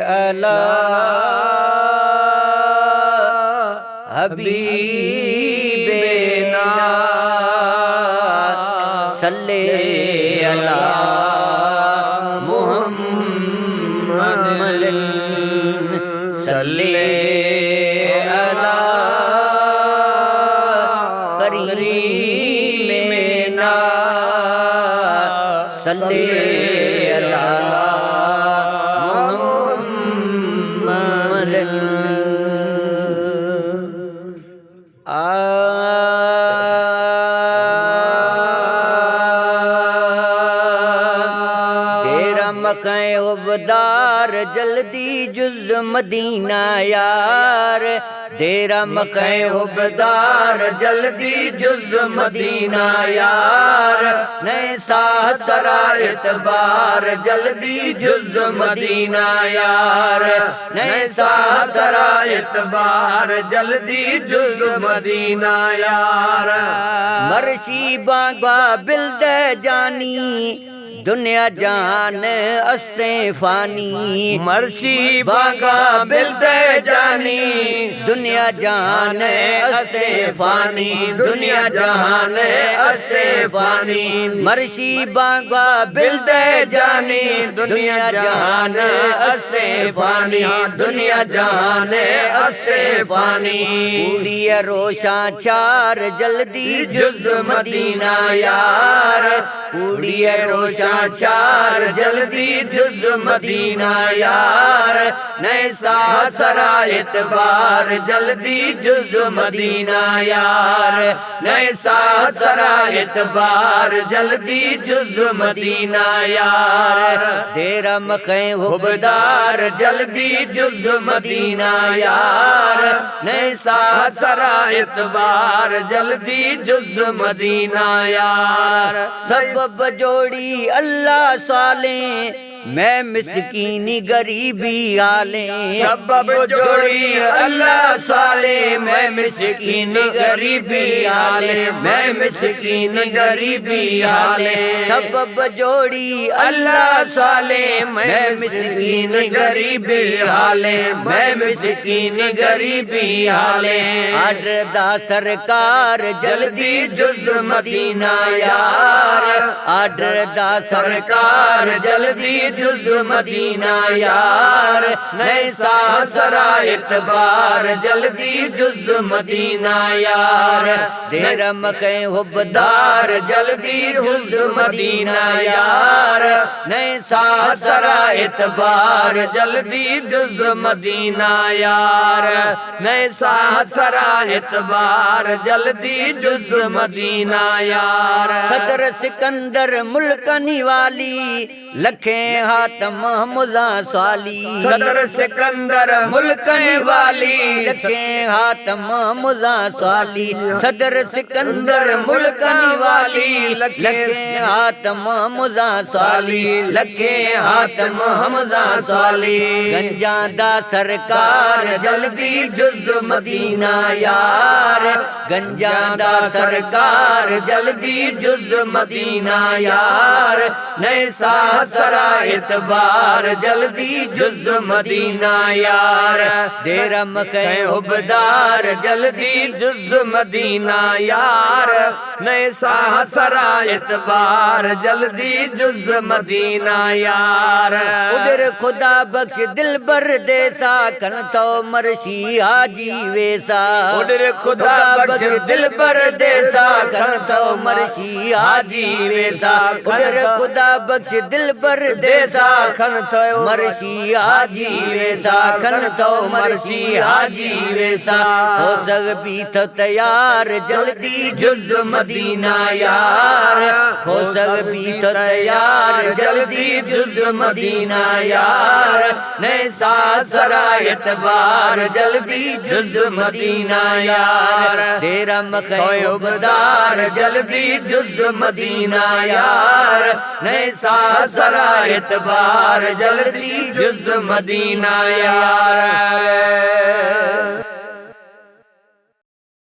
अला हबीबेना सल्ले अला मुहम्मद सल्ले अला करीमेना सल्ले अला मुहम्मद तेरा मकाए उबदार जल्दी जुज़ मदीना यार, तेरा मकाए उबदार जल्दी जुज़ मदीना यार, नए साथ सरा एतबार जल्दी जुज़ मदीना यार, नए साथ सरा एतबार जल्दी जुज़ मदीना यार। मर्शी बागा बिल्द जानी दुनिया जान अस्ते फानी, मर्शी बागा बिल्द जानी दुनिया जान अस्ते फानी, दुनिया जान अस्ते फानी, मर्शी बागा बिल्द जानी दुनिया जान अस्ते फानी, दुनिया जान अस्ते फानी। पूड़िया रोशा चार जल्दी जुज़ मदीना यार, पूड़िया रोशा चार जल्दी जुज़ मदीना यार, नए साथ सरा एतबार जल्दी जुज़ मदीना यार, नए साथ सरा एतबार जल्दी जुज़ मदीना यार। तेरा मक़े हुबदार जल्दी जुज़ मदीना यार, नए साथ सरा एतबार जल्दी जुज़ मदीना यार। सबब जोड़ी अल्लाह साले मैं मिस्कीनी गरीबी आले, सबब जोड़ी अल्लाह साले मैं मिस्कीनी गरीबी आले, मैं मिस्कीनी गरीबी आले, सबब जोड़ी अल्लाह साले मैं मिस्कीनी गरीबी आले, मैं मिस्कीनी गरीबी आले। आडरदा सरकार जल्दी जुज़ मदीना यार, आडरदा सरकार जल्दी जुज़ मदीना यार, नए साथ सरा एतबार जल्दी जुज़ मदीना यार। तेरा मक़े हुबदार जल्दी जुज़ मदीना यार, नए साथ सरा एतबार जल्दी जुज़ मदीना यार, नए साथ सरा एतबार जल्दी जुज़ मदीना यार। सदर सिकंदर मुल्कनी वाली लखे हातम मुला साली, सदर सिकंदर मुल्कनी वाली लखे हातम मुला साली, सदर सिकंदर मुल्कनी वाली लखे हातम मुला साली, लखे हातम मुला साली। गंजा दा सरकार जल्दी जुज़ मदीना यार, गंजा दा सरकार जल्दी जुज़ मदीना यार, नए साथ सरा एतबार जल्दी जुज़ मदीना यार। तेरा मक़े हुबदार जल्दी जुज़ मदीना यार, नए साथ सरा एतबार जल्दी जुज़ मदीना यार। उधर खुदा बख्श दिल बर देसा कन तो मर्शी हाजी वेसा, उधर खुदा बख्श दिल बर देसा कन तो मर्शी हाजी वेसा, उधर खुदा बख्श दिल बर देसा खन तो मर्शी हाजी वेसा, खन तो मर्शी हाजी वेसा। हो सग भी तो तैयार जल्दी जुज़ मदीना यार, हो सग भी तो तैयार जल्दी जुज़ मदीना यार, नए साथ सरा एतबार जल्दी जुज़ मदीना यार। तेरा मक़े हुबदार जल्दी जुज़ मदीना यार, नए साथ सरा एतबार जल्दी जुज़ मदीना यार।